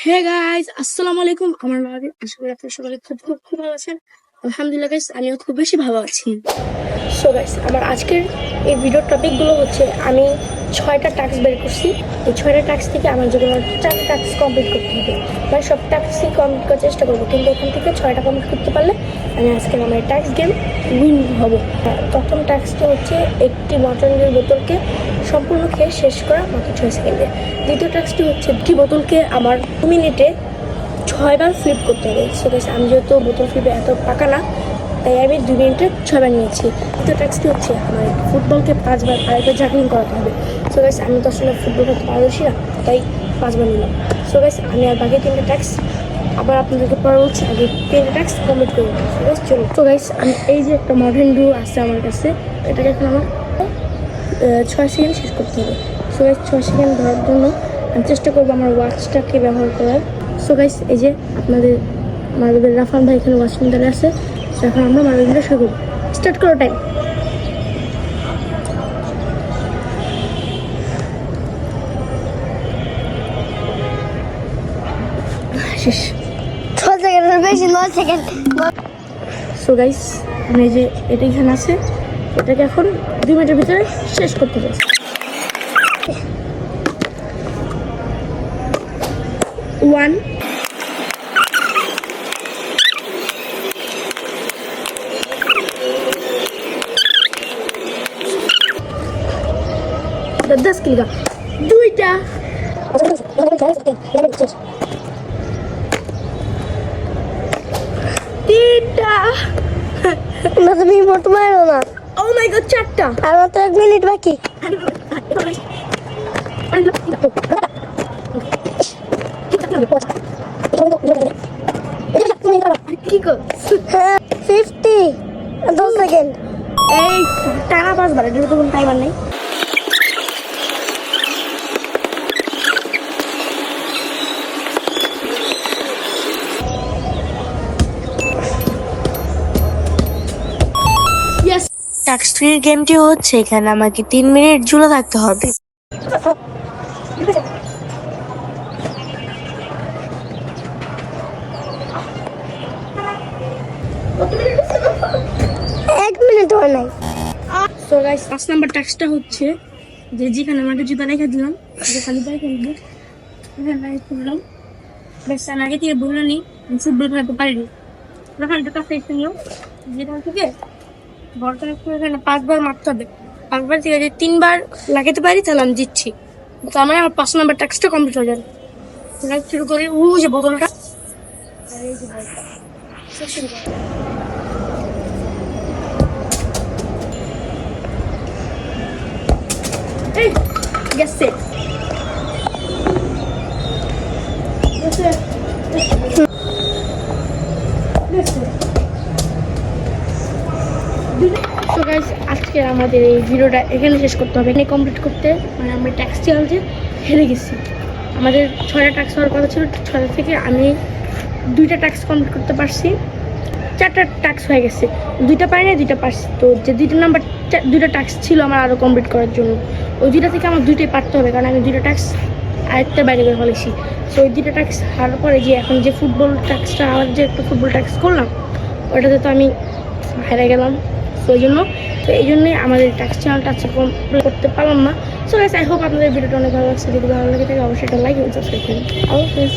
Hey guys, আসসালামু আলাইকুম। আমার নাম আশা করি আপনারা সকলে খুব খুব খুব ভালো আছেন। আলহামদুলিল্লাহ গাইজ, আমিও খুব বেশি ভালো আছি। সো গাইজ, আমার আজকের এই ভিডিওর টপিকগুলো হচ্ছে আমি 6টা টাস্ক বের করছি। এই 6টা টাস্ক থেকে আমার যেগুলো 4টা টাস্ক কমপ্লিট করতে হবে, মানে সব টাস্কই কমপ্লিট করার চেষ্টা করবো, কিন্তু এখান থেকে 6টা কমপ্লিট করতে পারলে আমি আজকের আমার টাস্ক গেম উইন হবো। প্রথম টাস্কটা হচ্ছে একটি মটনের বোতলকে সম্পূর্ণ খেয়ে শেষ করা মাত্র 6 সেকেন্ডে। দ্বিতীয় টাস্কটি হচ্ছে একটি বোতলকে আমার 2 মিনিটে 6বার ফ্লিপ করতে হবে। সো গাইস, আমি যেহেতু বোতল ফ্লিপে এত পাকা না, তাই আমি 2 মিনিটে 6বার নিয়েছি। দ্বিতীয় টাস্কটি হচ্ছে আমার ফুটবলকে 5বার আরেকবার জাগলিং করাতে হবে। সো গাইস, আমি তো আসলে ফুটবল করতে পারদর্শী না, তাই 5বার নিলাম। সো গাইস, আমি আর বাকি 3টা টাস্ক আবার আপনাদেরকে পরে বলছি, আগে 3টা টাস্ক কমপ্লিট করে নিই। সো গাইস চলুন। সো গাইস, আমি এই যে একটা মডার্ন ডু আছে আমার কাছে, এটাকে এখন আমার 6 সেকেন্ড শেষ করতে হবে। সো গাইস, 6 সেকেন্ড ধরার জন্য আমি চেষ্টা করবো আমার ওয়াচটাকে ব্যবহার করার। সো গাইস, এই যে আপনাদের মার্বেলের রাফান ভাই এখানে ওয়াচ নিতে আছে। সো এখন আমরা মার্বেলটা শুরু করবো। স্টার্ট করো টাইম। শেষ। 6 সেকেন্ডের বেশি, 9 সেকেন্ড। সো গাইস, আমি এই যে এটা এখানে আছে, এটাকে এখন 2 মিনিটের ভিতরে শেষ করতে চাই। 1 10 কিলো, 2টা, 3টা, না তুমি মোট মারো না। ও মাই গড, 4টা। আর মাত্র 1 মিনিট বাকি। কি কর? হ্যাঁ, 50, 10 সেকেন্ড। এই টানা 5বার, এটার তো কোনো টাইমার নেই। টাস্ক 3 গেমটি হচ্ছে এখানে আমাকে 3 মিনিট ঝুলে থাকতে হবে। 1 মিনিট হয় নাই। সো গাইস, 5 নাম্বার টাস্কটা হচ্ছে যে যেখানে আমাকে জুতা রেখে দিলাম, যে খালি পায়ে খেলবো, এখানে রাইট করলাম। বেশ, আমি আগে থেকে বলে নিই, আমি ফুটবল খেলতে পারিনি। যখন একটা কাছে এসে নিও, যেখান থেকে বলটা একটু এখানে 5বার মারতে হবে। 5বার থেকে যদি 3বার লাগাতে পারি তাহলে আমি জিতছি। তো আমার 5 নাম্বার টাস্কটা কমপ্লিট হয়ে যাবে। শুরু করি। যে বোতলটা, আর এই যে বলটা, শুরু করি। Hey, get set. So guys, আজকে আমাদের এই ভিডিওটা এখানে শেষ করতে হবে। এখানে কমপ্লিট করতে মানে আমরা ট্যাক্স চ্যালেঞ্জে হেরে গেছি। আমাদের 6টা ট্যাক্স হওয়ার কথা ছিল, 6টা থেকে আমি 2টা ট্যাক্স কমপ্লিট করতে পারছি। 4টা ট্যাক্স হয়ে গেছে, 2টা পারি না, 2টা পারছি। তো যে 2টা ট্যাক্স ছিল আমার আরও কমপ্লিট করার জন্য, ওই 2টা থেকে আমার 2টাই পারতে হবে, কারণ আমি 2টা ট্যাক্স আয়ত্তের বাইরে করে ফেলেছি। সো ওই 2টা ট্যাক্স হারার পরে যে এখন যে ফুটবল ট্যাক্সটা, আমার যে একটা ফুটবল ট্যাক্স করলাম, ওটাতে তো আমি হেরে গেলাম। তো এই জন্যই আমাদের ট্যাক্স চ্যানেলটা আজকে কমপ্লিট করতে পারলাম না। সো গাইস, আই হোপ আপনাদের ভিডিওটা অনেক ভালো লাগছে। যদি ভালো লাগে থাকে অবশ্যই একটা লাইক এবং সাবস্ক্রাইব করুন। আল্লাহ হাফেজ।